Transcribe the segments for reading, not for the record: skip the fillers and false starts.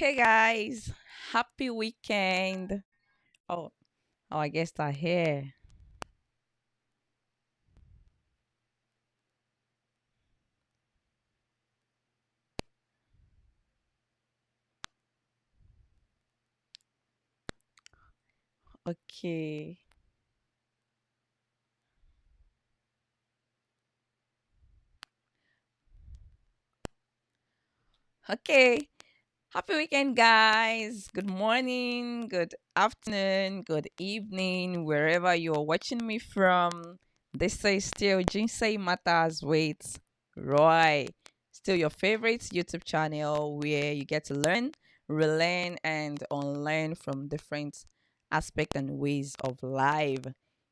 Hey guys, happy weekend. Oh, I guess they're here. Okay. Okay. Happy weekend, guys. Good morning, good afternoon, good evening, wherever you're watching me from. This is still Jinsei Matters with Roy. Still your favorite YouTube channel where you get to learn, relearn, and unlearn from different aspects and ways of life.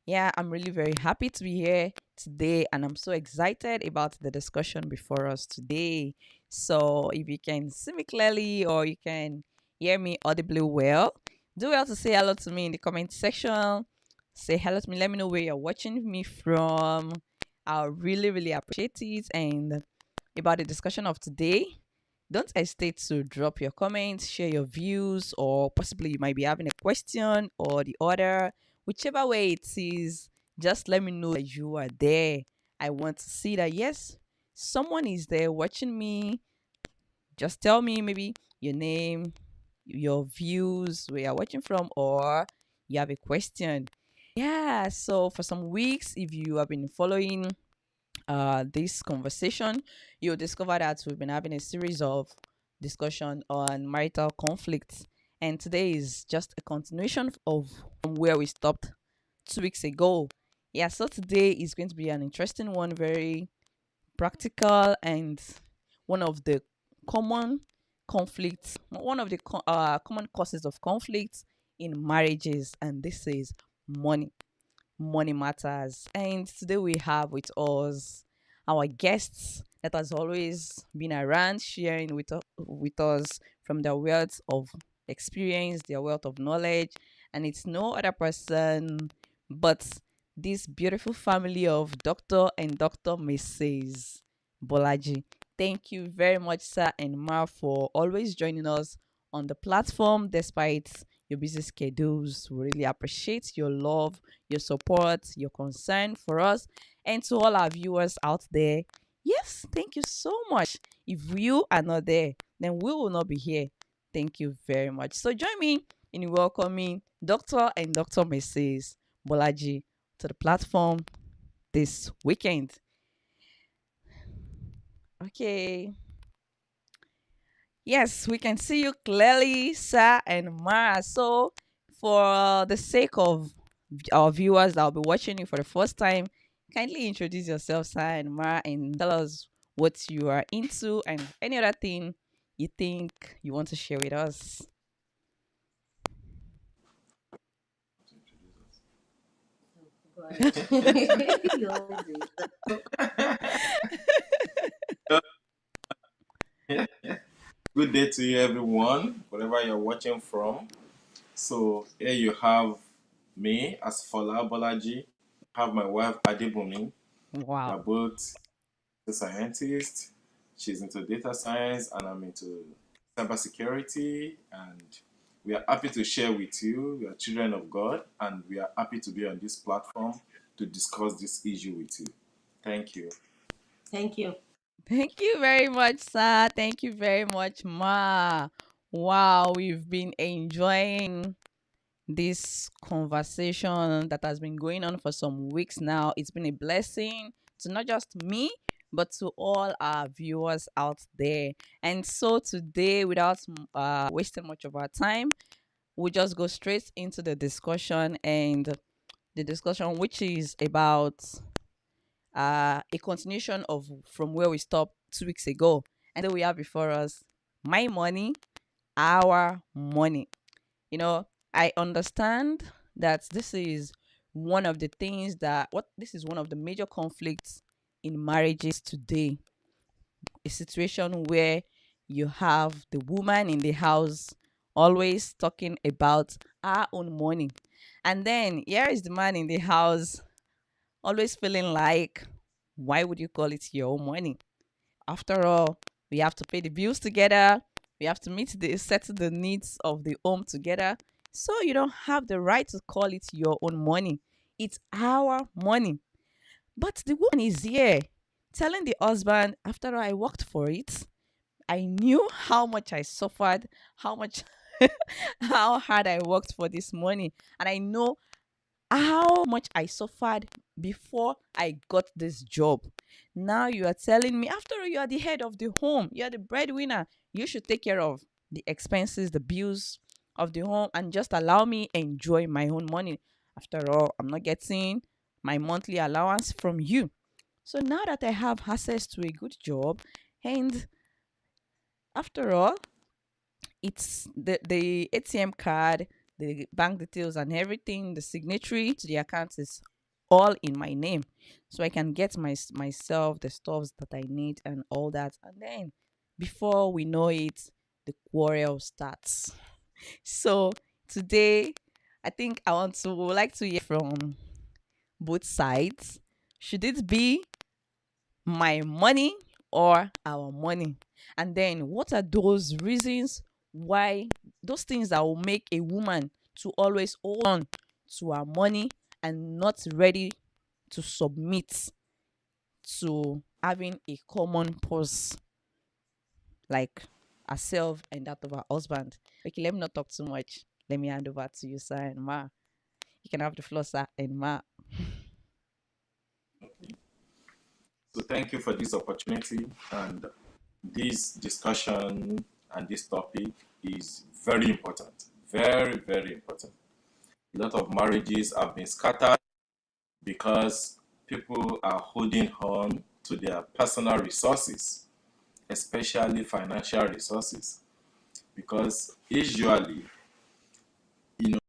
Yeah, I'm really very happy to be here today, and I'm so excited about the discussion before us today. So if you can see me clearly or you can hear me audibly well, do well to say hello to me in the comment section. Say hello to me. Let me know where you're watching me from. I'll really, really appreciate it. And about the discussion of today, don't hesitate to drop your comments, share your views, or possibly you might be having a question or the other. Whichever way it is, just let me know that you are there. I want to see that, yes, someone is there watching me. Just tell me maybe your name, your views, where you're watching from, or you have a question. Yeah, so for some weeks, if you have been following this conversation, you'll discover that we've been having a series of discussion on marital conflicts. And today is just a continuation of from where we stopped 2 weeks ago. Yeah, so today is going to be an interesting one, very practical, and one of the common one of the common causes of conflict in marriages, and this is money. Money matters. And today we have with us our guests that has always been around sharing with us from their wealth of experience, their wealth of knowledge. And it's no other person but this beautiful family of Dr. and Dr. Mrs. Bolaji. Thank you very much, sir and ma, for always joining us on the platform despite your busy schedules. We really appreciate your love, your support, your concern for us, and to all our viewers out there. Yes, thank you so much. If you are not there, then we will not be here. Thank you very much. So join me in welcoming Dr. and Dr. Mrs. Bolaji to the platform this weekend. Okay. Yes, we can see you clearly, sir and Ma. So, for the sake of our viewers that will be watching you for the first time, kindly introduce yourself, sir and Ma, and tell us what you are into and any other thing you think you want to share with us. You always do. Good day to you, everyone, wherever you're watching from. So here you have me as Fola Bolaji. I have my wife Adibumi. They're Wow. both scientists. She's into data science, and I'm into cybersecurity. And we are happy to share with you. We are children of God, and we are happy to be on this platform to discuss this issue with you. Thank you. Thank you. Thank you very much, sir. Thank you very much, Ma. Wow, we've been enjoying this conversation that has been going on for some weeks now. It's been a blessing to not just me, but to all our viewers out there. And so today, without wasting much of our time, we'll just go straight into the discussion, and the discussion which is about a continuation of from where we stopped 2 weeks ago. And then we have before us my money, our money. You know, I understand that this is one of the things that what this is one of the major conflicts in marriages today. A situation where you have the woman in the house always talking about our own money. And then here is the man in the house always feeling like, why would you call it your own money? After all, we have to pay the bills together. We have to settle the needs of the home together. So you don't have the right to call it your own money. It's our money. But the woman is here telling the husband, after I worked for it, I knew how much I suffered, how much, how hard I worked for this money. And I know how much I suffered before I got this job. Now you are telling me, after all, you are the head of the home, you are the breadwinner. You should take care of the expenses, the bills of the home, and just allow me enjoy my own money. After all, I'm not getting my monthly allowance from you. So now that I have access to a good job, and after all, it's the ATM card, the bank details, and everything, the signatory to the account is all in my name, so I can get myself the stuffs that I need and all that. And then, before we know it, the quarrel starts. So today, I think I want to would like to hear from both sides. Should it be my money or our money? And then what are those reasons why, those things that will make a woman to always hold on to her money and not ready to submit to having a common purse like herself and that of her husband? Okay, let me not talk too much. Let me hand over to you, sir and Ma. You can have the floor, sir and Ma. So thank you for this opportunity, and this discussion and this topic is very important. Very, very important. A lot of marriages have been scattered because people are holding on to their personal resources, especially financial resources, because usually,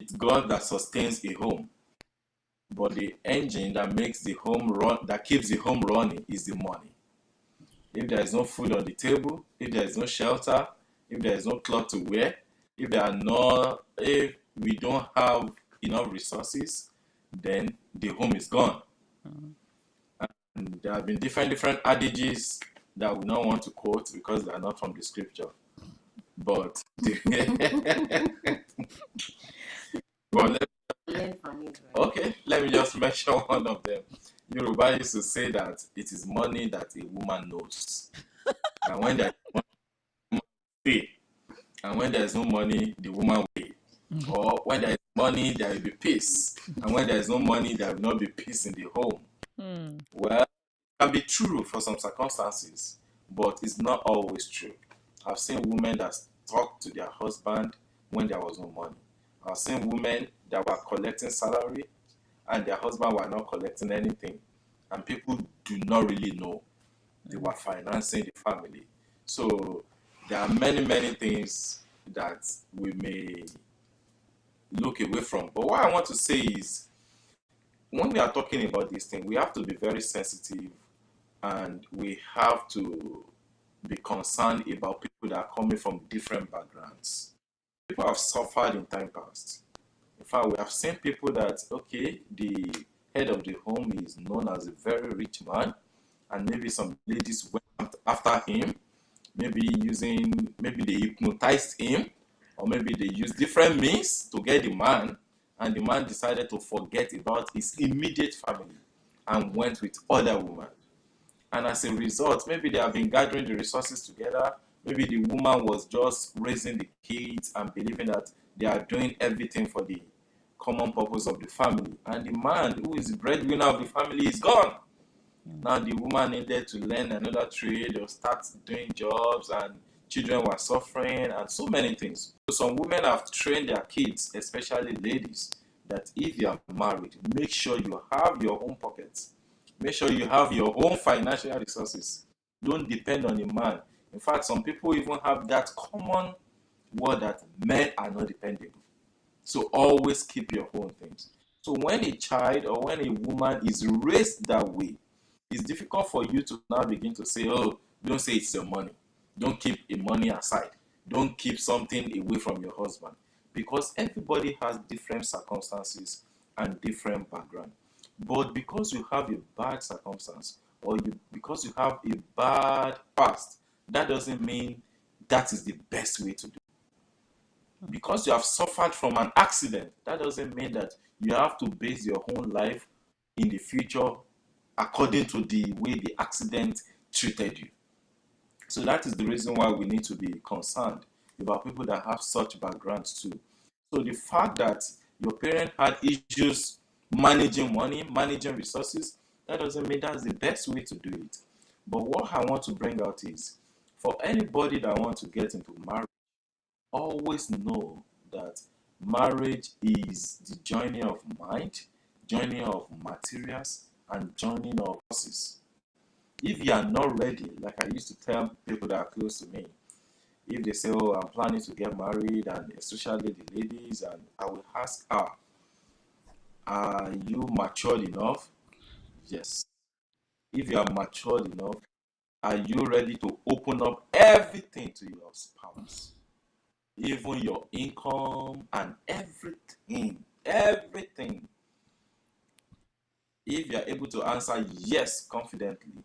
it's God that sustains a home, but the engine that makes the home run, that keeps the home running, is the money. If there is no food on the table, if there is no shelter, if there is no cloth to wear, if we don't have enough resources, then the home is gone. Mm. And there have been different adages that we don't want to quote because they are not from the scripture. But, but Learn from it, right? okay, let me just mention one of them. Yoruba used to say that it is money that a woman knows. And when there's money, pay. And when there's no money, the woman will pay. Or when there is money, there will be peace. And when there is no money, there will not be peace in the home. Hmm. Well, it can be true for some circumstances, but it's not always true. I've seen women that talk to their husband when there was no money. I've seen women that were collecting salary and their husband were not collecting anything. And people do not really know they were financing the family. So there are many things that we may look away from. But what I want to say is, when we are talking about this thing, we have to be very sensitive, and we have to be concerned about people that are coming from different backgrounds. People have suffered in time past. In fact, we have seen people that, okay, the head of the home is known as a very rich man, and maybe some ladies went after him, maybe they hypnotized him, or maybe they used different means to get the man, and the man decided to forget about his immediate family and went with other women. And as a result, maybe they have been gathering the resources together. Maybe the woman was just raising the kids and believing that they are doing everything for the common purpose of the family. And the man, who is the breadwinner of the family, is gone. Now the woman needed to learn another trade or start doing jobs, and children were suffering, and so many things. So some women have trained their kids, especially ladies, that if you are married, make sure you have your own pockets. Make sure you have your own financial resources. Don't depend on a man. In fact, some people even have that common word that men are not dependable. So always keep your own things. So when a child or when a woman is raised that way, it's difficult for you to now begin to say, oh, don't say it's your money. Don't keep a money aside. Don't keep something away from your husband. Because everybody has different circumstances and different background. But because you have a bad circumstance, or because you have a bad past, that doesn't mean that is the best way to do it. Because you have suffered from an accident, that doesn't mean that you have to base your whole life in the future according to the way the accident treated you. So that is the reason why we need to be concerned about people that have such backgrounds too. So the fact that your parent had issues managing money, managing resources, that doesn't mean that's the best way to do it. But what I want to bring out is for anybody that wants to get into marriage, always know that marriage is the journey of mind, journey of materials, and journey of forces. If you are not ready, like I used to tell people that are close to me, if they say, "Oh, I'm planning to get married," and especially the ladies, and I will ask her, "Are you matured enough?" Yes. If you are matured enough, are you ready to open up everything to your spouse? Even your income and everything. Everything. If you are able to answer yes confidently,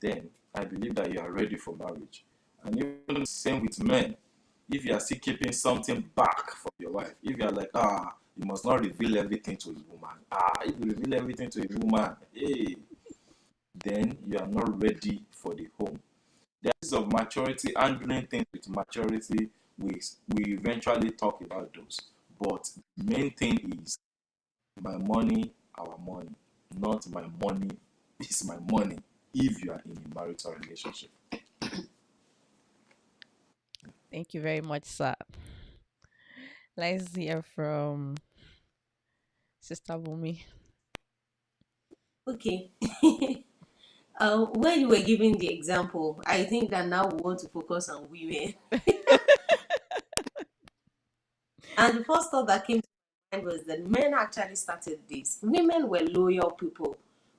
then I believe that you are ready for marriage. And even the same with men. If you are still keeping something back from your wife, if you are like, you must not reveal everything to a woman. If you reveal everything to a woman, hey, then you are not ready for the home. The is of maturity, handling things with maturity, we eventually talk about those. But the main thing is my money, our money, not my money is my money if you are in a marital relationship. Thank you very much, sir. Let's hear from Sister Bumi. Okay. When you were giving the example, I think that now we want to focus on women. And the first thought that came to mind was that men actually started this. Women were loyal people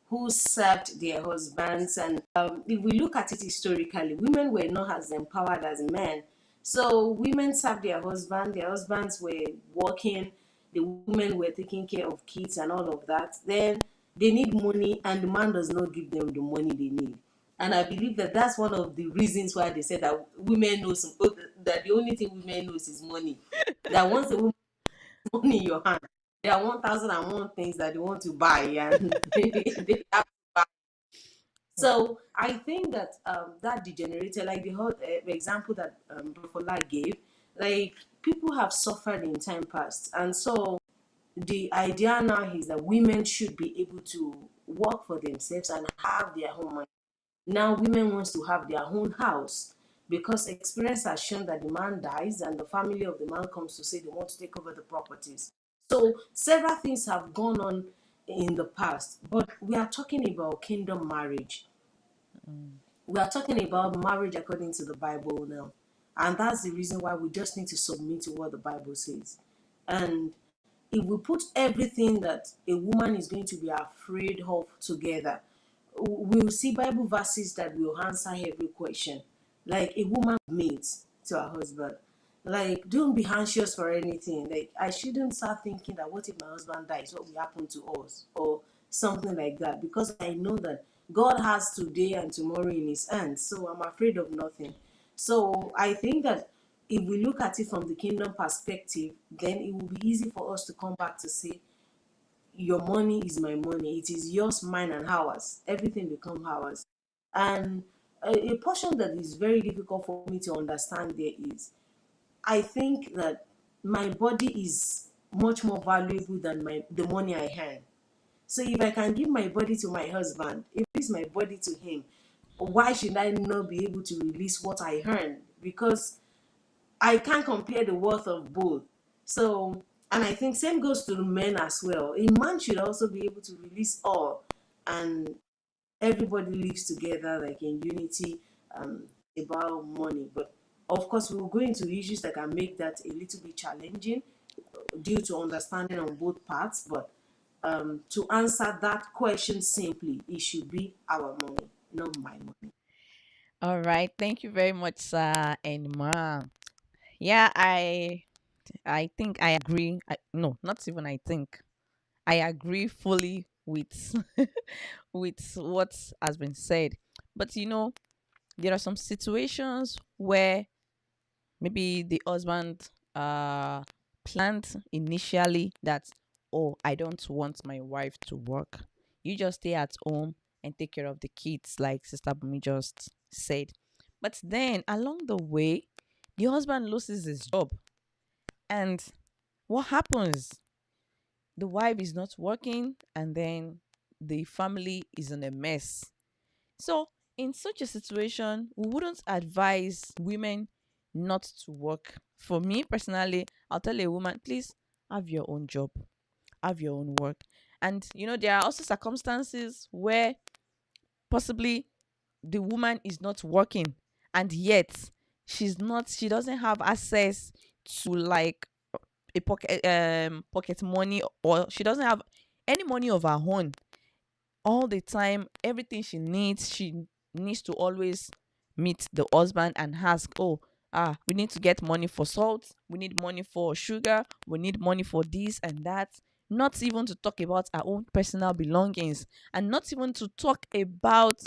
who served their husbands. And if we look at it historically, women were not as empowered as men. So women served their husbands were working, the women were taking care of kids and all of that. Then they need money, and the man does not give them the money they need. And I believe that that's one of the reasons why they said that women know that the only thing women knows is money. That once a woman has money in your hand, there are 1,001 things that they want to buy, and they have to buy. So I think that that degenerated, like the whole example that Profola gave, like people have suffered in time past, and so the idea now is that women should be able to work for themselves and have their own money. Now women wants to have their own house because experience has shown that the man dies and the family of the man comes to say they want to take over the properties. So several things have gone on in the past, but we are talking about kingdom marriage. Mm. We are talking about marriage according to the Bible now. And that's the reason why we just need to submit to what the Bible says. And if we put everything that a woman is going to be afraid of together, we will see Bible verses that will answer every question. Like a woman mates to her husband. Like, don't be anxious for anything. Like, I shouldn't start thinking that what if my husband dies? What will happen to us? Or something like that. Because I know that God has today and tomorrow in his hands. So I'm afraid of nothing. So I think that if we look at it from the kingdom perspective, then it will be easy for us to come back to say, your money is my money. It is yours, mine, and ours. Everything become ours. And a portion that is very difficult for me to understand there is, I think that my body is much more valuable than the money I earn. So if I can give my body to my husband, if it's my body to him, why should I not be able to release what I earn? Because I can't compare the worth of both. So, and I think same goes to the men as well. A man should also be able to release all, and everybody lives together like in unity about money. But of course, we will go into issues that can make that a little bit challenging due to understanding on both parts. But to answer that question simply, it should be our money, not my money. All right. Thank you very much, sir and ma. Yeah, I think I agree. No, not even I think. I agree fully with with what has been said. But there are some situations where maybe the husband planned initially that, oh, I don't want my wife to work. You just stay at home and take care of the kids, like Sister Bumi just said. But then along the way, the husband loses his job. And what happens? The wife is not working, and then the family is in a mess. So, in such a situation, we wouldn't advise women not to work. For me personally, I'll tell a woman, please have your own job, have your own work. And there are also circumstances where possibly the woman is not working, and yet she doesn't have access to like a pocket money, or she doesn't have any money of her own all the time. Everything she needs to always meet the husband and ask, oh, we need to get money for salt, we need money for sugar, we need money for this and that. Not even to talk about our own personal belongings, and not even to talk about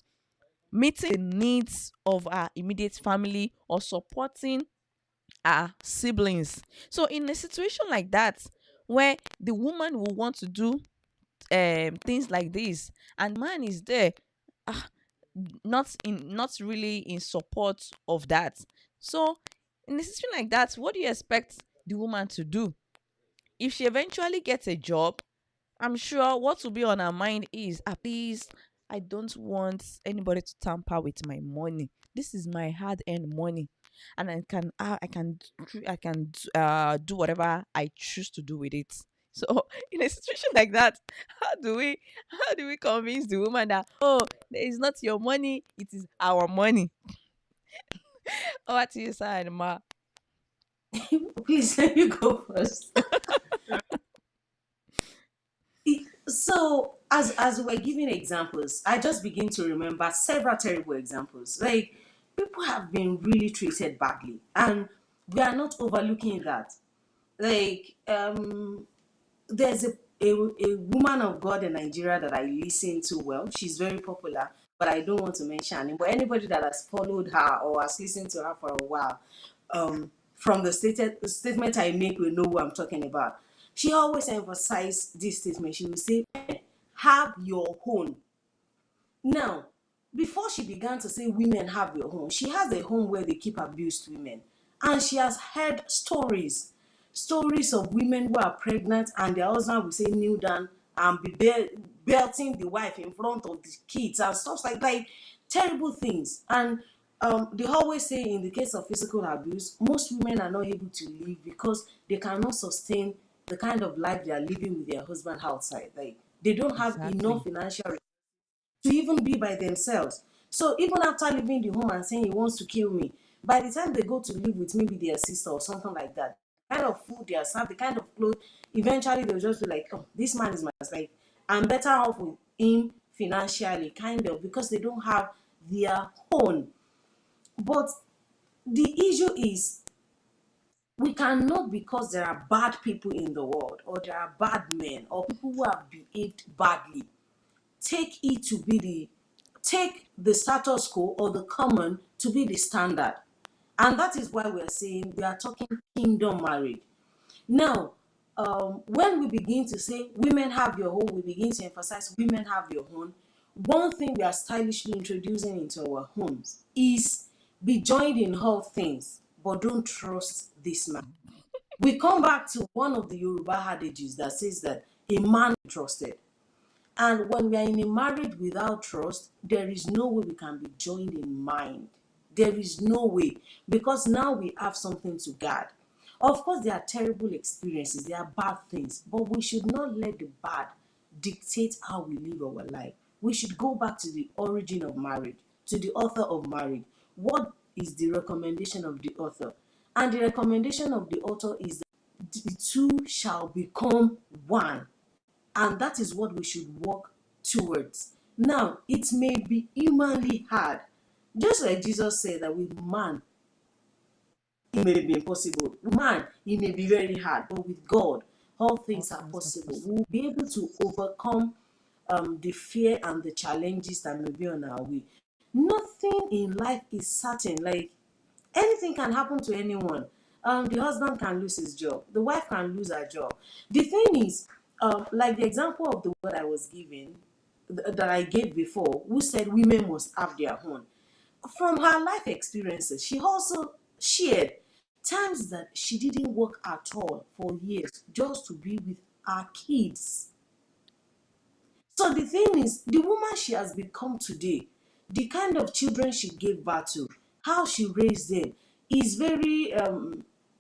meeting the needs of our immediate family or supporting our siblings. So in a situation like that, where the woman will want to do things like this, and the man is there, ah, not really in support of that. So in a situation like that, what do you expect the woman to do? If she eventually gets a job, I'm sure what will be on her mind is, please, I don't want anybody to tamper with my money. This is my hard-earned money, and I can do whatever I choose to do with it. So, in a situation like that, how do we convince the woman that, oh, it's not your money, it is our money? Over to you, sir and ma. Please let me go first. So as we're giving examples, I just begin to remember several terrible examples. Like, people have been really treated badly, and we are not overlooking that. Like, there's a woman of God in Nigeria that I listen to well. She's very popular, but I don't want to mention her name. But anybody that has followed her or has listened to her for a while, from the statement I make, will know who I'm talking about. She always emphasized this statement. She would say, have your own. Now, before she began to say women have your home, she has a home where they keep abused women. And she has heard stories of women who are pregnant and their husband will say kneel down and be belting the wife in front of the kids and stuff like terrible things. And they always say in the case of physical abuse, most women are not able to live because they cannot sustain the kind of life they are living with their husband outside. Like, they don't have enough Exactly. financial to even be by themselves. So even after leaving the home and saying he wants to kill me, by the time they go to live with maybe their sister or something like that, the kind of food they are served, the kind of clothes, eventually they'll just be like, oh, this man is my like, I'm better off with him financially, kind of, because they don't have their own. But the issue is, we cannot, because there are bad people in the world, or there are bad men, or people who have behaved badly, take it to be the take the status quo or the common to be the standard. And that is why we're saying we are talking kingdom marriage. Now, when we begin to say women have your own, we begin to emphasize women have your own. One thing we are stylishly introducing into our homes is, be joined in all things, but don't trust this man. We come back to one of the Yoruba adages that says that a man trusted. And when we are in a marriage without trust, there is no way we can be joined in mind. There is no way, because now we have something to guard. Of course, there are terrible experiences, there are bad things, but we should not let the bad dictate how we live our life. We should go back to the origin of marriage, to the author of marriage. What is the recommendation of the author? And the recommendation of the author is that the two shall become one, and that is what we should work towards. Now, it may be humanly hard, just like Jesus said that with man it may be impossible. Man, it may be very hard, but with God, all All things are things are possible. possible. We'll be able to overcome the fear and the challenges that may be on our way. Nothing in life is certain. Like, Anything can happen to anyone. The husband can lose his job, the wife can lose her job. The thing is, like the example of the word I was giving, that I gave before, who said women must have their own. From her life experiences, she also shared times that she didn't work at all for years just to be with her kids. So the thing is, the woman she has become today, the kind of children she gave birth to, how she raised them, is very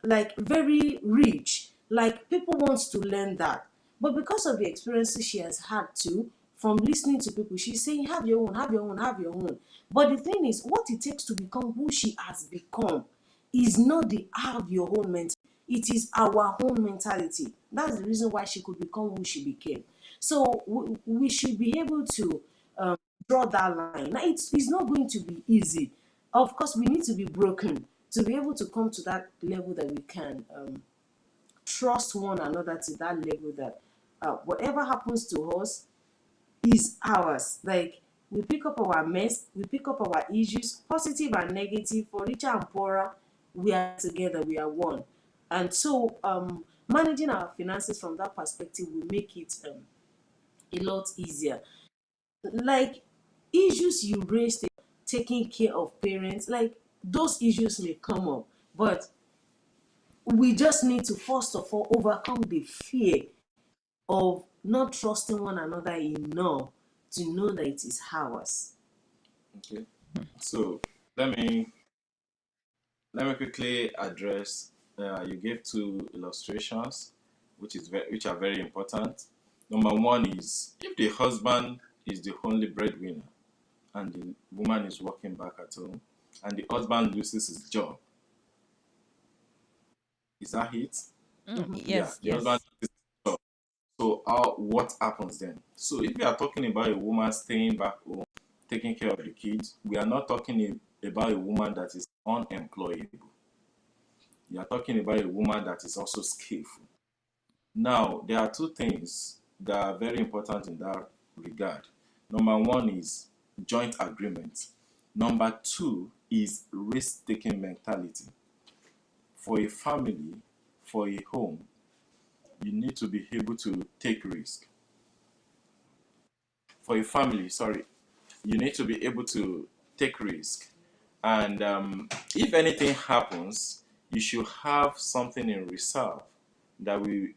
like very rich. Like people want to learn that. But because of the experiences she has had to, from listening to people, she's saying, have your own, have your own, have your own. But the thing is, what it takes to become who she has become is not the have your own mentality. It is our own mentality. That's the reason why she could become who she became. So we should be able to draw that line. Now, it's not going to be easy. Of course, we need to be broken to be able to come to that level that we can trust one another to that level that whatever happens to us is ours. Like we pick up our mess, we pick up our issues, positive and negative, for richer and poorer, we are together, we are one. And so managing our finances from that perspective will make it a lot easier. Like issues you raised, taking care of parents, like those issues may come up, but we just need to first of all overcome the fear of not trusting one another enough to know that it is ours. Okay. So let me let me quickly address. You gave two illustrations, which are very important. Number one is if the husband is the only breadwinner and the woman is working back at home, and the husband loses his job, is that it? Mhm. Yeah, Yes, the husband yes. loses his job. So what happens then? So if we are talking about a woman staying back home, taking care of the kids, we are not talking about a woman that is unemployable. You are talking about a woman that is also skillful. Now, there are two things that are very important in that regard. Number one is joint agreement. Number two is risk taking mentality. For a family, for a home, you need to be able to take risk. For a family, sorry, you need to be able to take risk. And if anything happens, you should have something in reserve that will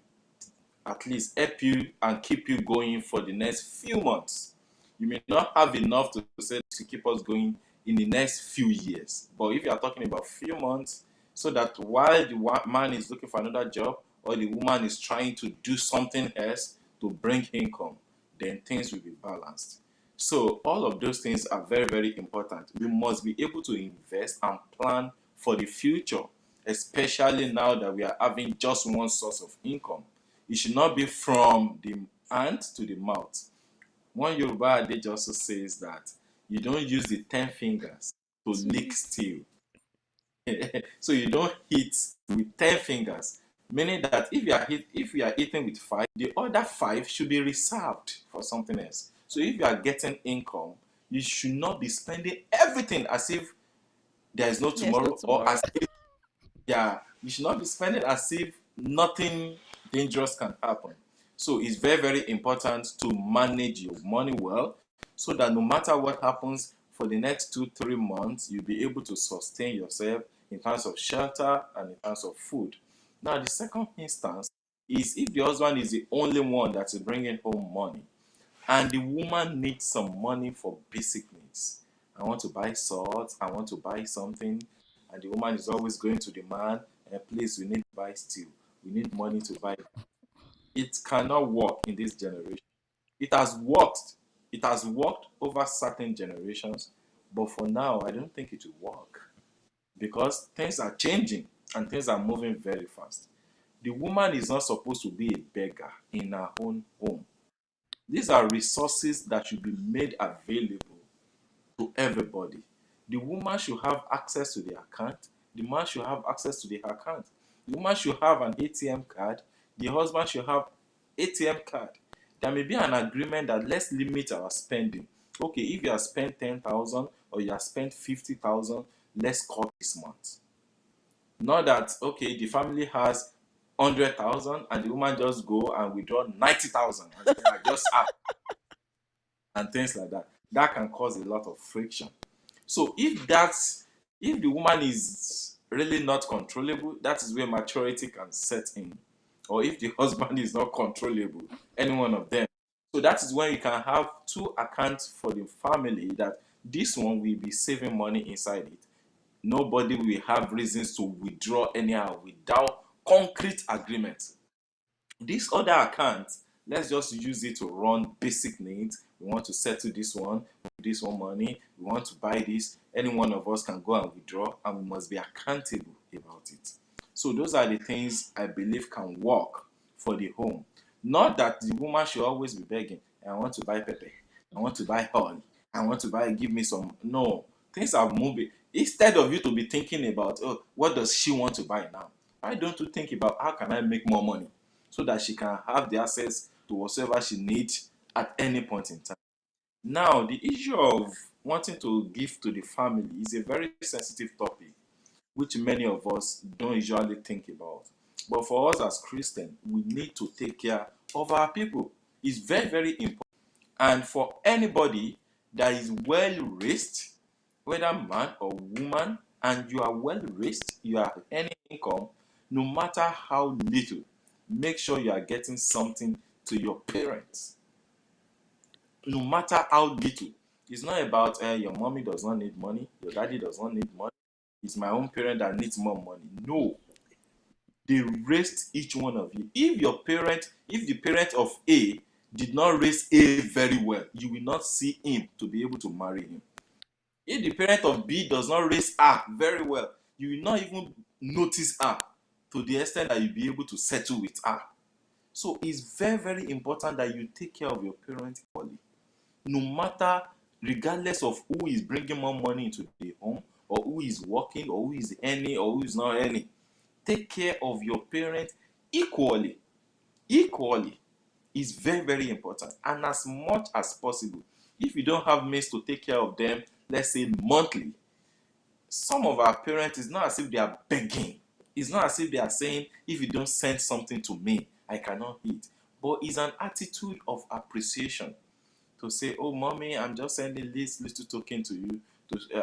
at least help you and keep you going for the next few months. You may not have enough to say to keep us going in the next few years, but if you are talking about few months, so that while the man is looking for another job or the woman is trying to do something else to bring income, then things will be balanced. So all of those things are very, very important. We must be able to invest and plan for the future, especially now that we are having just one source of income. It should not be from the hand to the mouth. One Yoruba adage also says that you don't use the 10 fingers to lick steel. So you don't hit with 10 fingers. Meaning that if you are eating with five, the other five should be reserved for something else. So if you are getting income, you should not be spending everything as if there is no There's no tomorrow, or tomorrow. as if, yeah, you should not be spending as if nothing dangerous can happen. So it's very, very important to manage your money well, so that no matter what happens for the next 2, 3 months, you'll be able to sustain yourself in terms of shelter and in terms of food. Now, the second instance is if the husband is the only one that is bringing home money and the woman needs some money for basic needs. I want to buy salt, I want to buy something, and the woman is always going to the man, and please, we need to buy steel, we need money to buy. It cannot work in this generation. It has worked. It has worked over certain generations, but for now, I don't think it will work because things are changing and things are moving very fast. The woman is not supposed to be a beggar in her own home. These are resources that should be made available to everybody. The woman should have access to the account. The man should have access to the account. The woman should have an ATM card. The husband should have ATM card. There may be an agreement that let's limit our spending. Okay, if you have spent 10,000 or you have spent 50,000, let's cut this month. Not that okay, the family has 100,000 and the woman just go and withdraw 90,000 and say, I just have, and things like that. That can cause a lot of friction. So if the woman is really not controllable, that is where maturity can set in. Or if the husband is not controllable, any one of them. So that is when you can have two accounts for the family, that this one will be saving money inside it. Nobody will have reasons to withdraw anyhow without concrete agreement. This other account, let's just use it to run basic needs. We want to settle this one money, we want to buy this. Any one of us can go and withdraw, and we must be accountable about it. So those are the things I believe can work for the home. Not that the woman should always be begging, I want to buy pepper, I want to buy honey, I want to buy, give me some. No, things are moving. Instead of you to be thinking about, oh, what does she want to buy now? Why don't you think about how can I make more money, so that she can have the access to whatever she needs at any point in time. Now, the issue of wanting to give to the family is a very sensitive topic, which many of us don't usually think about. But for us as Christians, we need to take care of our people. It's very, very important. And for anybody that is well raised, whether man or woman, and you are well raised, you have any income, no matter how little, make sure you are getting something to your parents, no matter how little. It's not about your mommy does not need money, your daddy does not need money, it's my own parent that needs more money. No, they raised each one of you. If the parent of A did not raise A very well, you will not see him to be able to marry him. If the parent of B does not raise her very well, you will not even notice her to the extent that you'll be able to settle with her. So it's very, very important that you take care of your parents equally. No matter, regardless of who is bringing more money into the home, or who is working, or who is earning, or who is not earning. Take care of your parents equally. Equally is very, very important. And as much as possible, if you don't have means to take care of them, let's say monthly, some of our parents, it's not as if they are begging. It's not as if they are saying, if you don't send something to me, I cannot eat. But it's an attitude of appreciation to say, oh, mommy, I'm just sending this little token to you.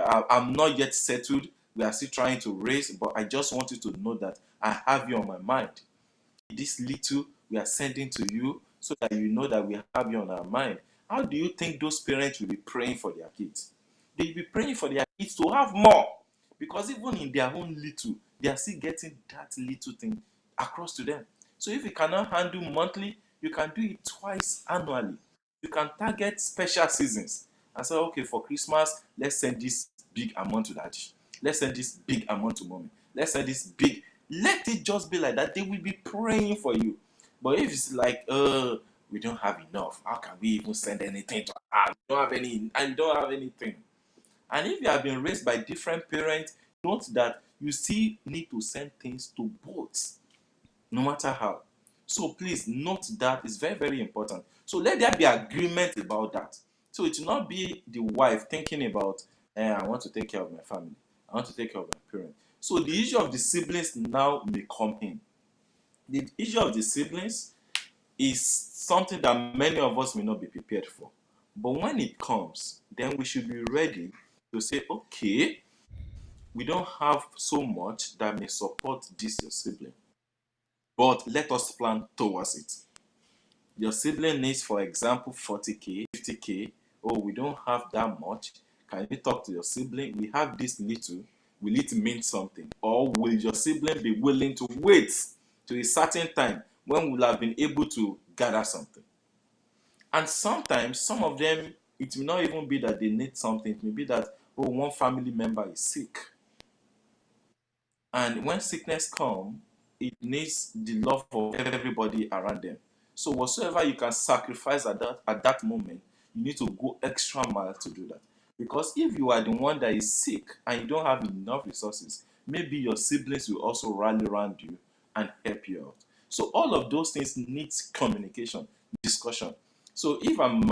I'm not yet settled. We are still trying to raise, but I just want you to know that I have you on my mind. This little we are sending to you so that you know that we have you on our mind. How do you think those parents will be praying for their kids? They will be praying for their kids to have more, because even in their own little, they are still getting that little thing across to them. So if you cannot handle monthly, you can do it twice annually. You can target special seasons and say, okay, for Christmas, let's send this big amount to daddy. Let's send this big amount to mommy. Let's send this big. Let it just be like that. They will be praying for you. But if it's like, we don't have enough, how can we even send anything to her? We don't have any, I don't have anything. And if you have been raised by different parents, note that you still need to send things to both, no matter how. So please note that it's very, very important. So let there be agreement about that. So it will not be the wife thinking about, I want to take care of my family, I want to take care of my parents. So the issue of the siblings now may come in. The issue of the siblings is something that many of us may not be prepared for. But when it comes, then we should be ready to say, okay, we don't have so much that may support this your sibling, but let us plan towards it. Your sibling needs, for example, 40K, 50K. Oh, we don't have that much. Can you talk to your sibling? We have this little. Will it mean something? Or will your sibling be willing to wait to a certain time when we'll have been able to gather something? And sometimes, some of them, it may not even be that they need something. It may be that, oh, one family member is sick. And when sickness comes, it needs the love of everybody around them. So whatsoever you can sacrifice at that moment, you need to go extra mile to do that. Because if you are the one that is sick and you don't have enough resources, maybe your siblings will also rally around you and help you out. So all of those things needs communication, discussion. So if I'm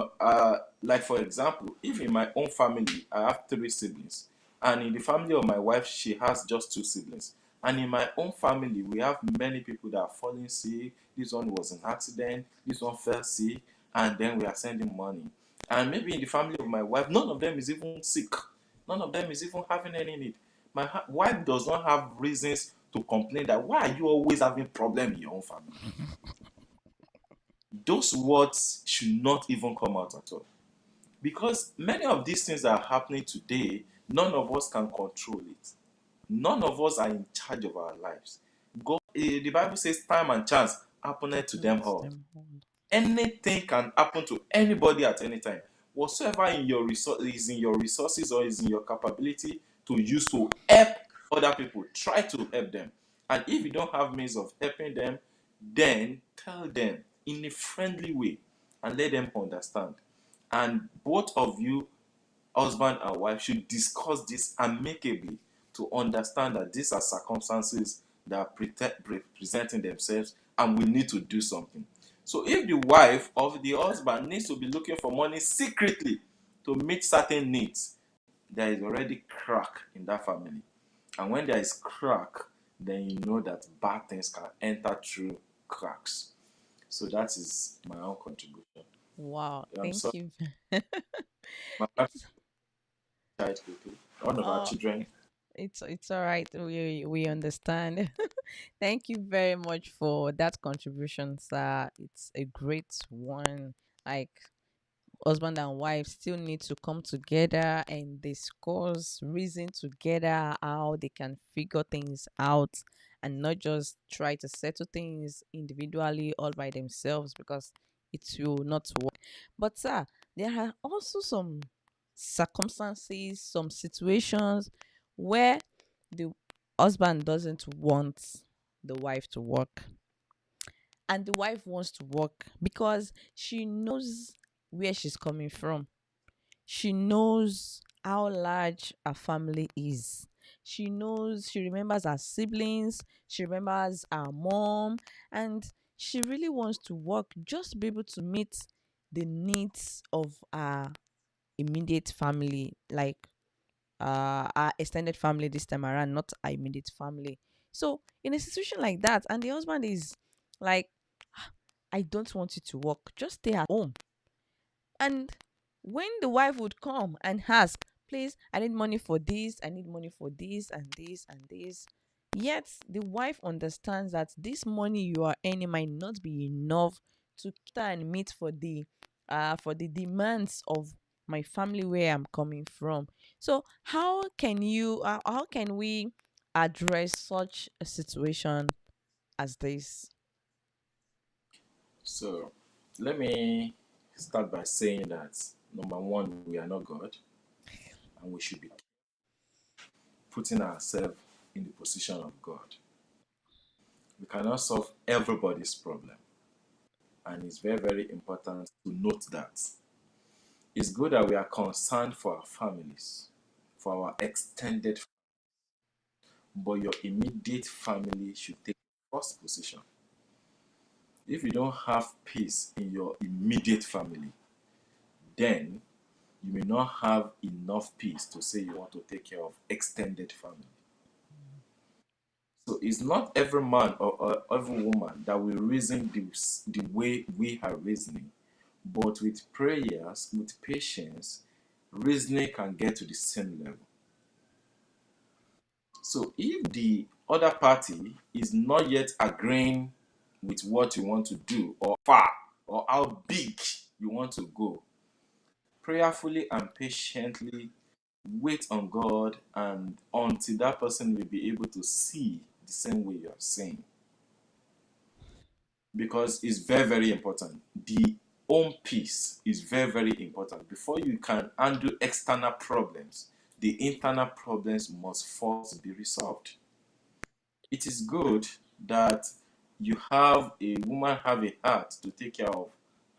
like, for example, if in my own family I have three siblings, and in the family of my wife she has just two siblings, And in my own family, we have many people that are falling sick. This one was an accident, this one fell sick, and then we are sending money. And maybe in the family of my wife, none of them is even sick. None of them is even having any need. My wife does not have reasons to complain that why are you always having problem in your own family. Those words should not even come out at all. Because many of these things that are happening today, none of us can control it. None of us are in charge of our lives. God, the Bible says, time and chance happeneth to them It's all. them all. Anything can happen to anybody at any time. Whatsoever in your is in your resources or is in your capability to use to help other people, try to help them. And if you don't have means of helping them, then tell them in a friendly way and let them understand. And both of you, husband and wife, should discuss this amicably to understand that these are circumstances that are presenting themselves and we need to do something. So if the wife of the husband needs to be looking for money secretly to meet certain needs, there is already crack in that family. And when there is crack, then you know that bad things can enter through cracks. So that is my own contribution. Wow, I'm thank sorry, you. my wife It's tried quickly. One of our uh children. it's all right. We understand. Thank you very much for that contribution, sir. It's a great one. Like husband and wife still need to come together and discuss, reason together how they can figure things out and not just try to settle things individually all by themselves because it will not work. But sir, there are also some circumstances, some situations where the husband doesn't want the wife to work and the wife wants to work because she knows where she's coming from. She knows how large her family is. She knows, she remembers her siblings, she remembers her mom, and she really wants to work just to be able to meet the needs of her immediate family, like our extended family this time around, not our immediate family. So in a situation like that, and the husband is like, "Ah, I don't want you to work, just stay at home." And when the wife would come and ask, please, I need money for this, I need money for this and this and this. Yet the wife understands that this money you are earning might not be enough to cater and meet for the demands of my family where I'm coming from. So how can we address such a situation as this? So let me start by saying that number one, we are not God and we should be putting ourselves in the position of God. We cannot solve everybody's problem. And it's very, very important to note that it's good that we are concerned for our families, for our extended, but your immediate family should take first position. If you don't have peace in your immediate family, then you may not have enough peace to say you want to take care of extended family. So it's not every man or every woman that will reason the way we are reasoning, but with prayers, with patience, reasoning can get to the same level. So if the other party is not yet agreeing with what you want to do or far or how big you want to go, prayerfully and patiently wait on God and until that person will be able to see the same way you're seeing. Because it's very, very important. The own peace is very, very important. Before you can handle external problems, the internal problems must first be resolved. It is good that you have a woman have a heart to take care of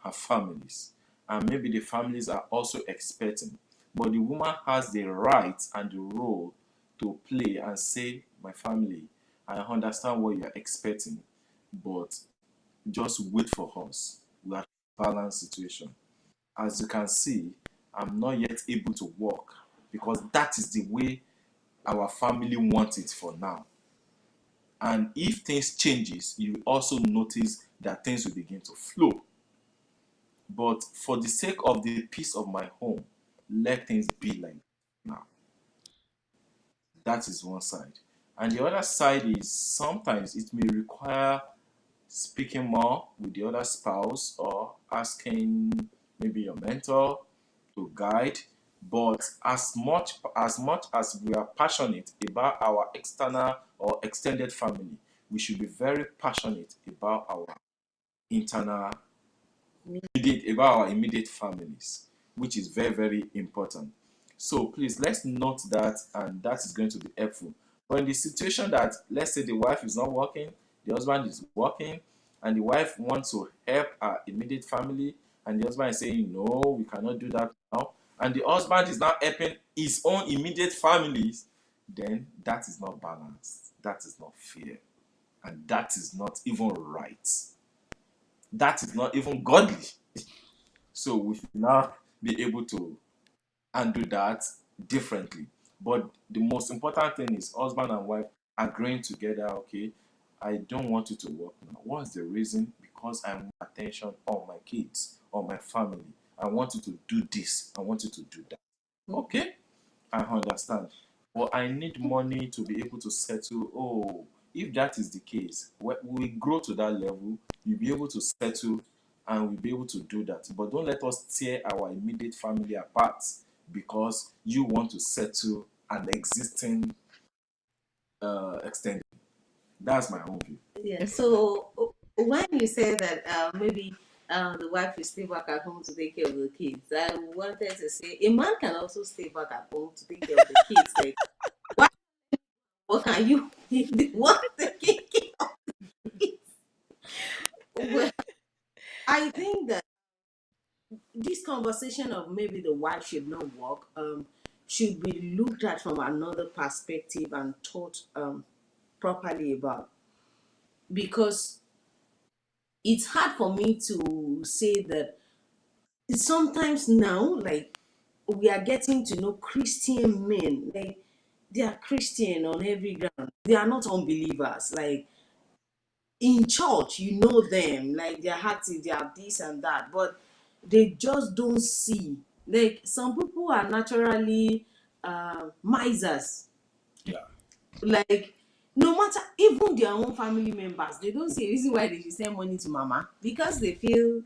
her families, and maybe the families are also expecting, but the woman has the right and the role to play and say, my family, I understand what you're expecting, but just wait for us. We are a balanced situation. As you can see, I'm not yet able to work because that is the way our family wants it for now. And if things changes, you will also notice that things will begin to flow. But for the sake of the peace of my home, let things be like now. That is one side. And the other side is sometimes it may require speaking more with the other spouse or asking maybe your mentor to guide. But as we are passionate about our external or extended family, we should be very passionate about our internal about our immediate families, which is very, very important. So please let's note that, and that is going to be helpful. But in the situation that, let's say, the wife is not working, the husband is working, and the wife wants to help her immediate family, and the husband is saying, no, we cannot do that now, and the husband is now helping his own immediate families, then that is not balanced. That is not fair. And that is not even right. That is not even godly. So we should now be able to handle that differently. But the most important thing is husband and wife agreeing together, okay, I don't want you to work now. What's the reason? Because I want attention on my kids, on my family. I want you to do this. I want you to do that. Okay, I understand. But I need money to be able to settle. Oh, if that is the case, when we grow to that level, you'll be able to settle and we'll be able to do that. But don't let us tear our immediate family apart because you want to settle an existing extended. That's my own view. Yeah. So when you say that maybe the wife will stay back at home to take care of the kids, I wanted to say a man can also stay back at home to take care of the kids. Like, why? What can you? What taking care of kids? Well, I think that this conversation of maybe the wife should not work should be looked at from another perspective and thought properly about, because it's hard for me to say that sometimes now, like, we are getting to know Christian men, like they are Christian on every ground, they are not unbelievers, like in church you know them, like they're active, they are this and that, but they just don't see, like some people are naturally misers, Yeah. like no matter even their own family members, they don't see a reason why they should send money to mama, because they feel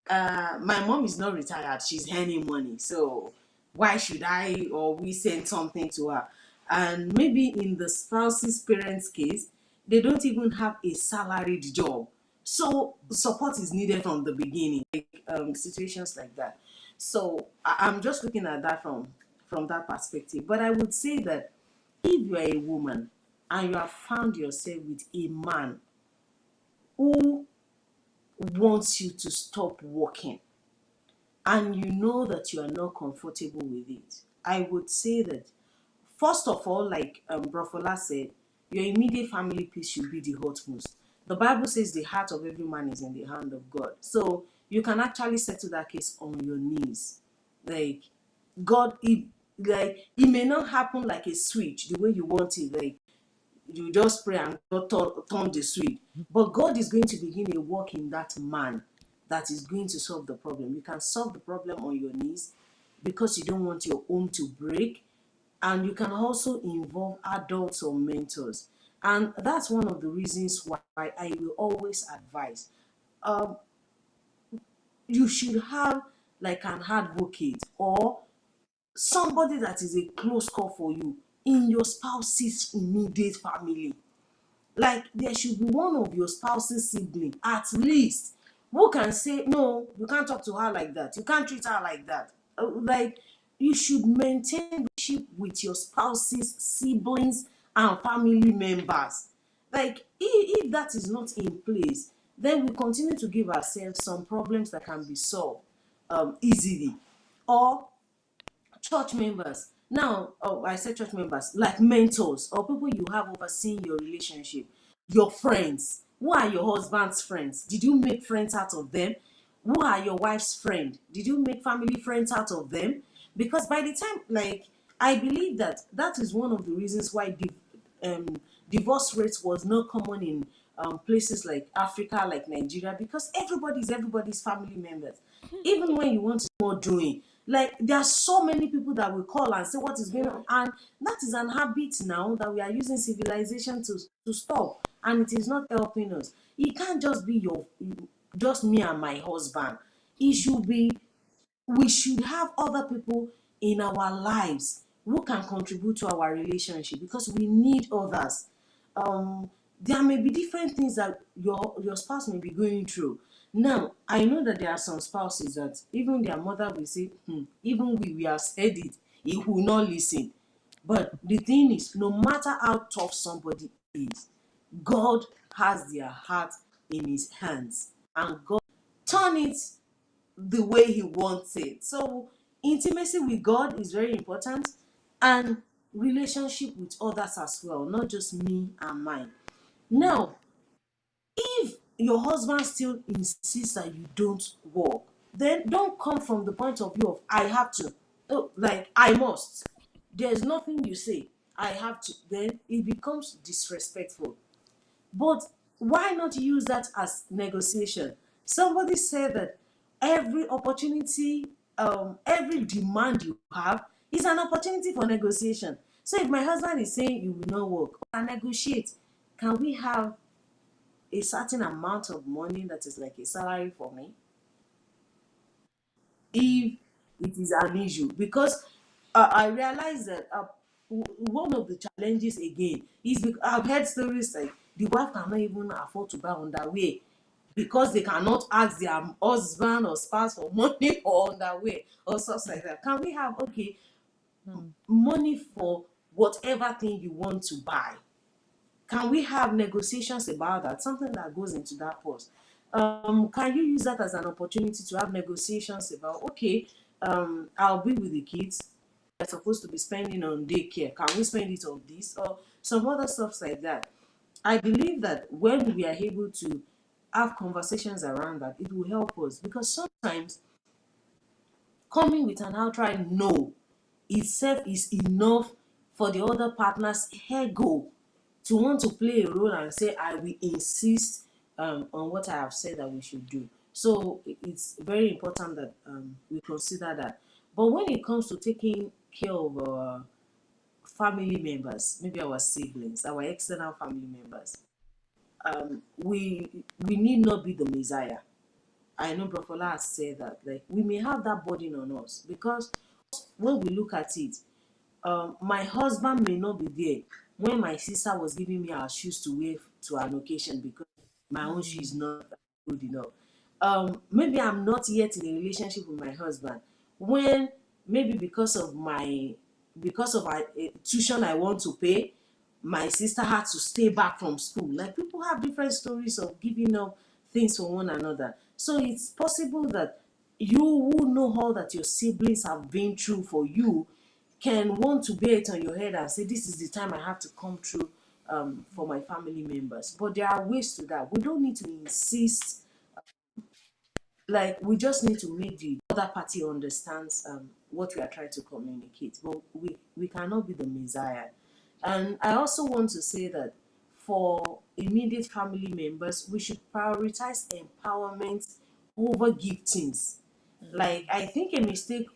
my mom is not retired, she's earning money, so why should I or we send something to her? And maybe in the spouse's parents case, they don't even have a salaried job, so support is needed from the beginning, like situations like that. So I'm just looking at that from that perspective, but I would say that if you are a woman and you have found yourself with a man who wants you to stop working, and you know that you are not comfortable with it, I would say that first of all, like Brofola said, your immediate family peace should be the utmost. The Bible says the heart of every man is in the hand of God. So you can actually settle that case on your knees. Like God, it may not happen like a switch the way you want it. Like you just pray and God turn the switch. But God is going to begin a work in that man that is going to solve the problem. You can solve the problem on your knees because you don't want your home to break. And you can also involve adults or mentors. And that's one of the reasons why I will always advise um, you should have like an advocate or somebody that is a close call for you in your spouse's immediate family. Like there should be one of your spouse's sibling at least who can say, no, you can't talk to her like that, you can't treat her like that. Like you should maintain relationship with your spouse's siblings and family members. Like if that is not in place, then we continue to give ourselves some problems that can be solved easily. Or church members. Now, oh, I said church members, like mentors or people you have overseeing your relationship, your friends. Who are your husband's friends? Did you make friends out of them? Who are your wife's friend? Did you make family friends out of them? Because by the time, like, I believe that that is one of the reasons why um, divorce rates was not common in places like Africa, like Nigeria, because everybody's everybody's family members. Even when you want to more doing, like there are so many people that will call and say what is going on, and that is an habit now that we are using civilization to stop, and it is not helping us. It can't just be your just me and my husband. It should be, we should have other people in our lives who can contribute to our relationship, because we need others. There may be different things that your spouse may be going through. Now, I know that there are some spouses that even their mother will say, even we have said it, he will not listen. But the thing is, no matter how tough somebody is, God has their heart in his hands, and God turn it the way he wants it. So intimacy with God is very important, and relationship with others as well, not just me and mine. Now, if your husband still insists that you don't work, then don't come from the point of view of I have to. Oh, like I must. There's nothing you say. I have to. Then it becomes disrespectful. But why not use that as negotiation? Somebody said that every opportunity, every demand you have is an opportunity for negotiation. So if my husband is saying you will not work, I negotiate. Can we have a certain amount of money that is like a salary for me? If it is an issue, because I realize that one of the challenges again is because I've heard stories like the wife cannot even afford to buy underwear because they cannot ask their husband or spouse for money for underwear or stuff like that. Can we have, okay, Mm. money for whatever thing you want to buy? Can we have negotiations about that? Something that goes into that post. Can you use that as an opportunity to have negotiations about, okay, I'll be with the kids. They're supposed to be spending on daycare. Can we spend it on this or some other stuff like that? I believe that when we are able to have conversations around that, it will help us, because sometimes coming with an outright no itself is enough for the other partner's ego to want to play a role and say, I will insist on what I have said that we should do. So it's very important that we consider that. But when it comes to taking care of our family members, maybe our siblings, our external family members, we need not be the Messiah. I know Brofola has said that, like, we may have that burden on us, because when we look at it, my husband may not be there when my sister was giving me our shoes to wear to an occasion, because my own shoe is Mm. not good enough. Maybe I'm not yet in a relationship with my husband when maybe because of a tuition I want to pay, my sister had to stay back from school. Like, people have different stories of giving up things for one another. So it's possible that you who know all that your siblings have been through for you can want to bear it on your head and say, this is the time I have to come through for my family members. But there are ways to that. We don't need to insist. Like, we just need to make the other party understands what we are trying to communicate. But we cannot be the Messiah. And I also want to say that for immediate family members, we should prioritize empowerment over giftings. Like, I think a mistake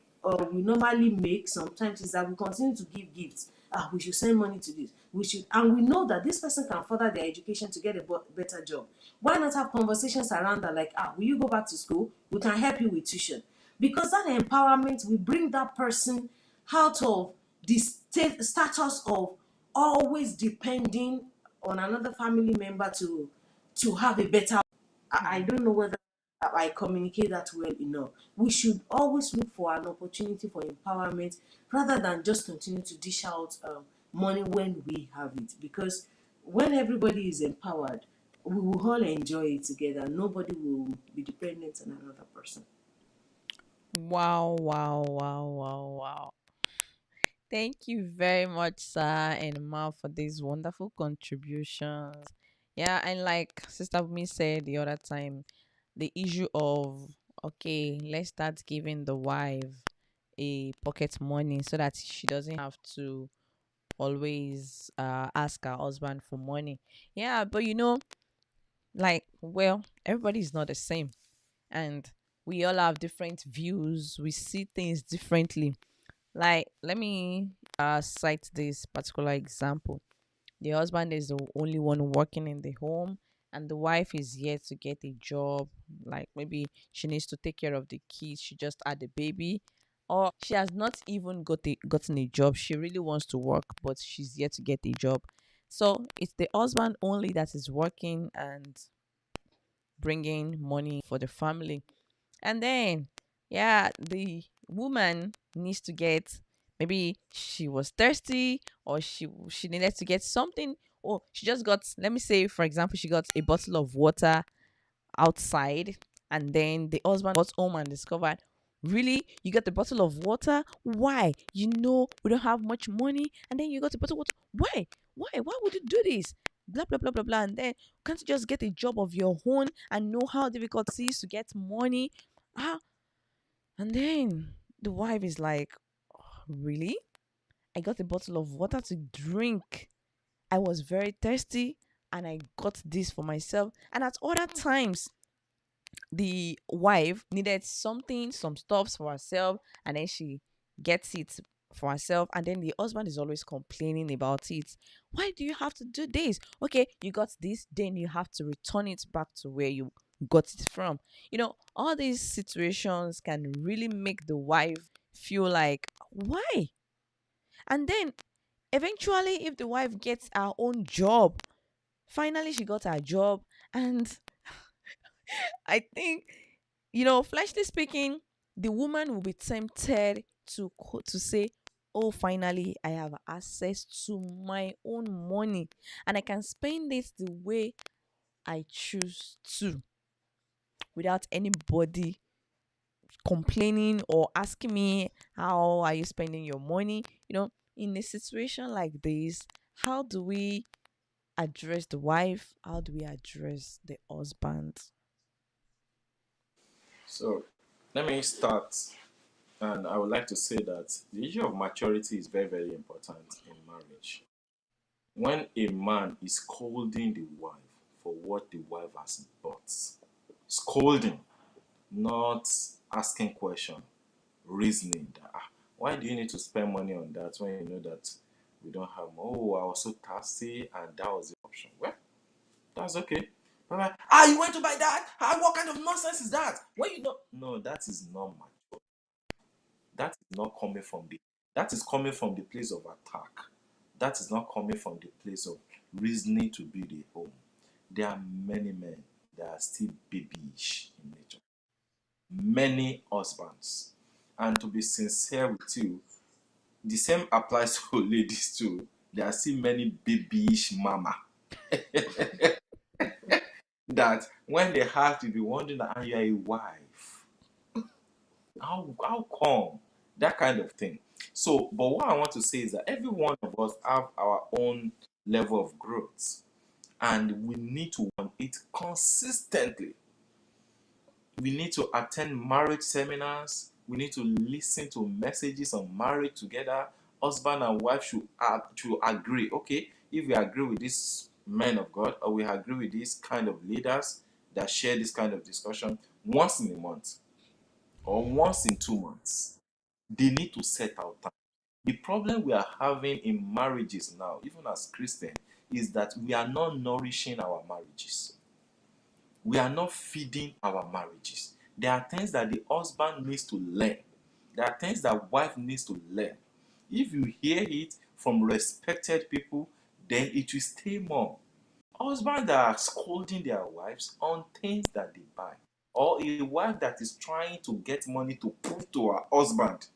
we normally make sometimes is that we continue to give gifts. We should send money to this. We should, and we know that this person can further their education to get a better job. Why not have conversations around that? Like, will you go back to school? We can help you with tuition, because that empowerment will bring that person out of the status of always depending on another family member to have a better. I Mm. don't know whether I communicate that well enough. We should always look for an opportunity for empowerment rather than just continue to dish out money when we have it. Because when everybody is empowered, we will all enjoy it together. Nobody will be dependent on another person. Wow, wow, wow, wow, wow. Thank you very much, sir and Ma, for these wonderful contributions. Yeah, and like Sister Me said the other time, the issue of, okay, let's start giving the wife a pocket money so that she doesn't have to always ask our husband for money. Yeah, but like, well, everybody's not the same, and we all have different views. We see things differently. Like, let me cite this particular example. The husband is the only one working in the home, and the wife is yet to get a job. Like, maybe she needs to take care of the kids. She just had a baby, or she has not even gotten a job. She really wants to work, but she's yet to get a job. So it's the husband only that is working and bringing money for the family. And then, yeah, the woman needs to get, maybe she was thirsty, or she needed to get something, or she just got, let me say for example, she got a bottle of water outside, and then the husband got home and discovered, really, you got the bottle of water? Why? We don't have much money, and then you got a bottle of water. Why would you do this? Blah blah blah blah blah. And then, can't you just get a job of your own and know how difficult it is to get money? Ah, and then the wife is like, "Oh, really? I got a bottle of water to drink. I was very thirsty, and I got this for myself." And at other times, the wife needed something, some stuffs for herself, and then she gets it for herself, and then the husband is always complaining about it. Why do you have to do this? Okay, you got this, then you have to return it back to where you got it from. All these situations can really make the wife feel like, why? And then eventually, if the wife gets her own job, finally she got her job, and I think, fleshly speaking, the woman will be tempted to say, "Oh, finally, I have access to my own money, and I can spend it the way I choose to, without anybody complaining or asking me, how are you spending your money?" In a situation like this, how do we address the wife? How do we address the husband? So let me start, and I would like to say that the issue of maturity is very, very important in marriage. When a man is scolding the wife for what the wife has bought, scolding, not asking question, reasoning that, why do you need to spend money on that when you know that we don't have more? Oh, I was so thirsty and that was the option. Well, that's okay. But you went to buy that? What kind of nonsense is that? When you don't, no, that is not mature. That is not coming from the, that is coming from the place of attack. That is not coming from the place of reasoning to build a home. There are many men that are still babyish in nature. Many husbands. And to be sincere with you, the same applies to ladies too. There are still many babyish mama that when they have to be wondering, are you a wife? How come? That kind of thing. So, but what I want to say is that every one of us have our own level of growth, and we need to want it consistently. We need to attend marriage seminars. We need to listen to messages on marriage together. Husband and wife should agree. Okay, if we agree with this men of God, or we agree with these kind of leaders that share this kind of discussion once in a month or once in 2 months, they need to set out time. The problem we are having in marriages now, even as Christians, is that we are not nourishing our marriages. We are not feeding our marriages. There are things that the husband needs to learn. There are things that wife needs to learn. If you hear it from respected people, then it will stay more. Husbands that are scolding their wives on things that they buy, or a wife that is trying to get money to prove to her husband,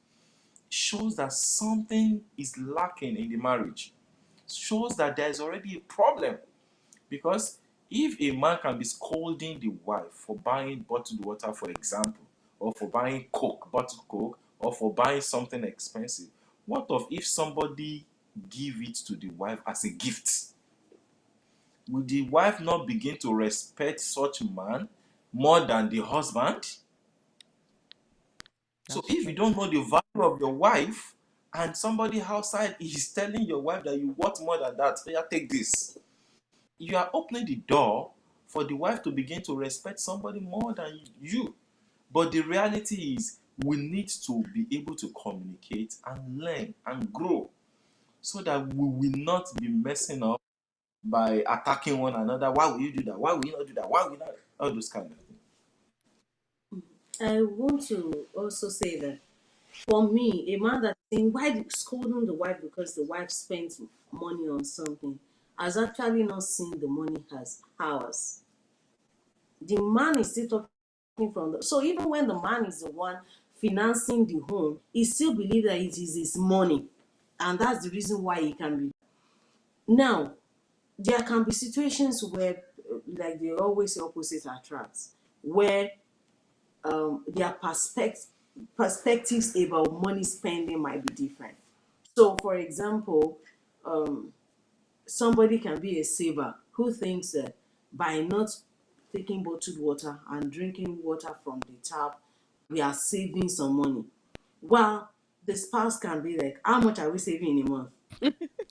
shows that something is lacking in the marriage. Shows that there is already a problem. Because if a man can be scolding the wife for buying bottled water, for example, or for buying coke, bottled coke, or for buying something expensive, what of if somebody give it to the wife as a gift? Will the wife not begin to respect such man more than the husband? So That's if you true. don't know the value of your wife, and somebody outside is telling your wife that you want more than that, yeah, take this. You are opening the door for the wife to begin to respect somebody more than you. But the reality is, we need to be able to communicate and learn and grow so that we will not be messing up by attacking one another. Why will you do that? Why will you not do that? Why will you not? All those kind of things. I want to also say that for me, a man that's saying why scolding the wife because the wife spends money on something has actually not seen the money as ours. The man is still talking from the, so even when the man is the one financing the home, he still believes that it is his money, and that's the reason why he can be. Now, there can be situations where, like they always say, opposites attract, where their perspectives about money spending might be different. So, for example, um, somebody can be a saver who thinks that by not taking bottled water and drinking water from the tap, we are saving some money. While the spouse can be like, how much are we saving in a month?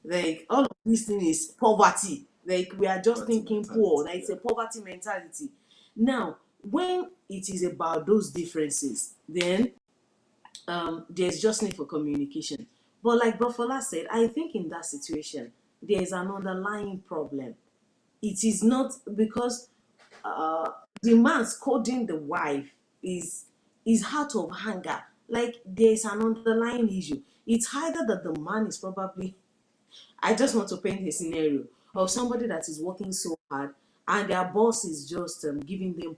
Like all of this thing is poverty. Like we are just Poverty thinking poor. mentality. Like it's Yeah. a poverty mentality. Now, when it is about those differences, then there's just need for communication. But like Brofola said, I think in that situation, there is an underlying problem. It is not because uh, the man scolding the wife is is out of anger. Like there is an underlying issue. It's either that the man is probably, I just want to paint a scenario of somebody that is working so hard and their boss is just giving them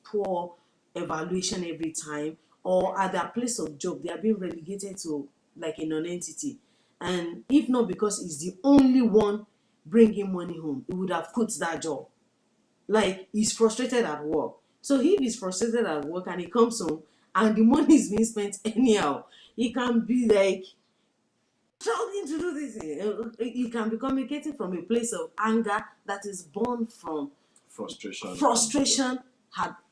poor evaluation every time, or at their place of job, they are being relegated to like a non-entity. And if not because he's the only one bringing money home, he would have quit that job. Like he's frustrated at work. So if he's frustrated at work and he comes home and the money is being spent anyhow, he can be like, struggling to do this. You can be communicating from a place of anger that is born from Frustration from the job. frustration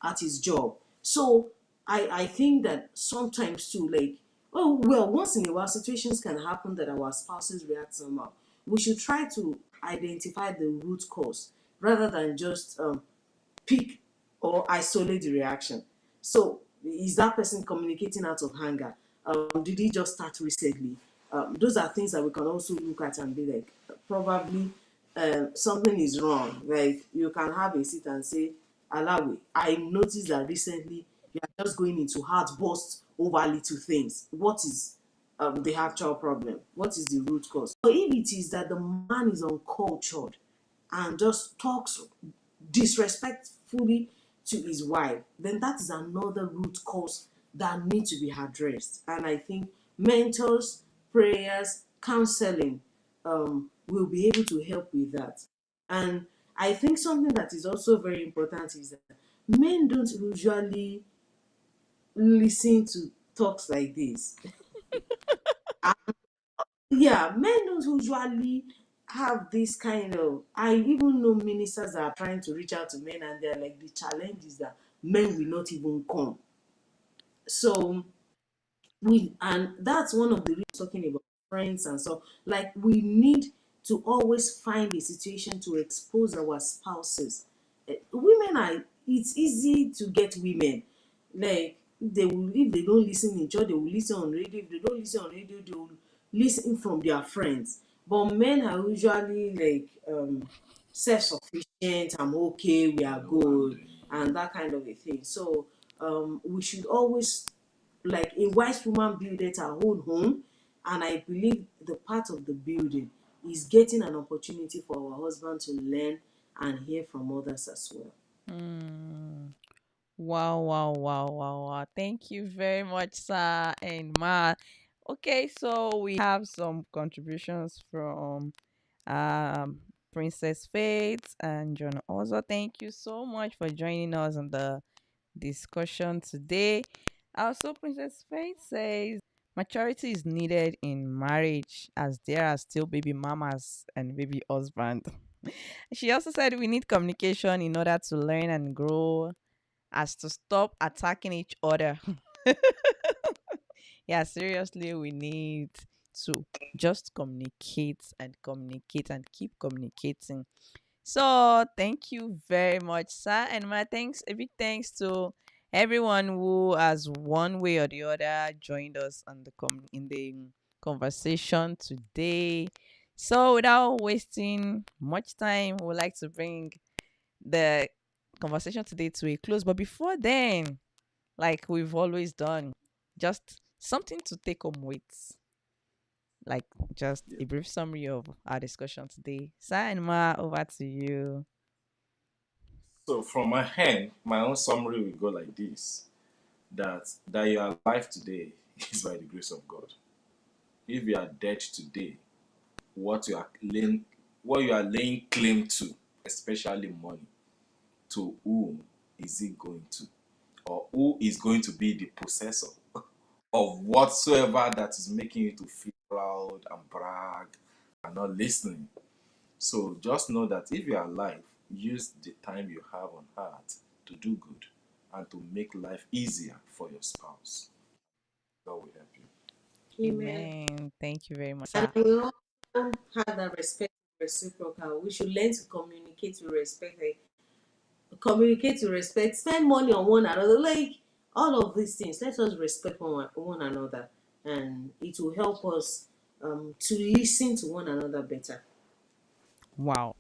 at his job. So I think that sometimes too, like, oh well, once in a while situations can happen that our spouses react somehow. We should try to identify the root cause rather than just pick or isolate the reaction. So, is that person communicating out of anger? Did he just start recently? Those are things that we can also look at and be like, probably something is wrong. Like, you can have a sit and say, Alawi, I noticed that recently you are just going into heart bursts over little things. What is the actual problem? What is the root cause? So, if it is that the man is uncultured and just talks disrespectfully to his wife, then that is another root cause that needs to be addressed. And I think mentors, prayers, counseling will be able to help with that. And I think something that is also very important is that men don't usually listen to talks like this. Yeah, men don't usually have this kind of, I even know ministers that are trying to reach out to men and they're like, the challenge is that men will not even come. So we, and that's one of the reasons talking about friends and so, like, we need to always find a situation to expose our spouses. Women are, it's easy to get women, like they will, if they don't listen in church they will listen on radio, if they don't listen on radio they will listen from their friends. But men are usually like self-sufficient, I'm okay, we I are know what I'm good, doing. and that kind of a thing. So we should always, like a wise woman buildeth her own home, and I believe the part of the building is getting an opportunity for our husband to learn and hear from others as well. Hmm. Wow, wow, wow, wow, wow. Thank you very much, sir and ma. Okay, so we have some contributions from Princess Faith and John. Also, thank you so much for joining us on the discussion today. Also, Princess Faith says maturity is needed in marriage as there are still baby mamas and baby husband. She also said we need communication in order to learn and grow as to stop attacking each other. Yeah, seriously, we need to just communicate and communicate and keep communicating. So thank you very much, sir. And my thanks, a big thanks to everyone who has one way or the other joined us on in the conversation today. So without wasting much time, we'd like to bring the conversation today to a close. But before then, like we've always done, just something to take home with, like just Yeah. a brief summary of our discussion today. Sir and Ma, over to you. So from my hand, my own summary will go like this: that you are alive today is by the grace of God. If you are dead today, what you are laying claim to, especially money, to whom is it going to? Or who is going to be the possessor of whatsoever that is making you to feel proud and brag and not listening? So just know that if you are alive, use the time you have on earth to do good and to make life easier for your spouse. God will help you. Amen. Amen. Thank you very much, And sir. we also have that respect reciprocal. We should learn to communicate with respect. Like, communicate with respect. Spend money on one another. Like all of these things. Let us respect one another, and it will help us to listen to one another better. Wow.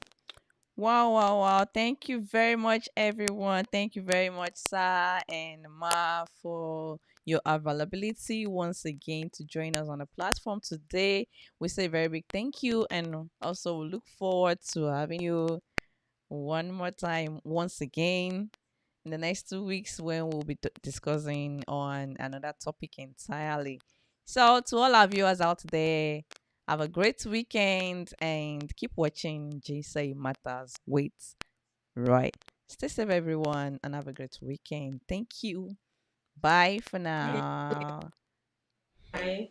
Wow, wow, wow. Thank you very much, everyone. Thank you very much, Sir and Ma, for your availability once again to join us on the platform today. We say a very big thank you, and also we look forward to having you one more time once again in the next 2 weeks when we'll be discussing on another topic entirely. So, to all our viewers out there, have a great weekend and keep watching JSA Matters. Wait, right. Stay safe, everyone, and have a great weekend. Thank you. Bye for Bye. now. Bye.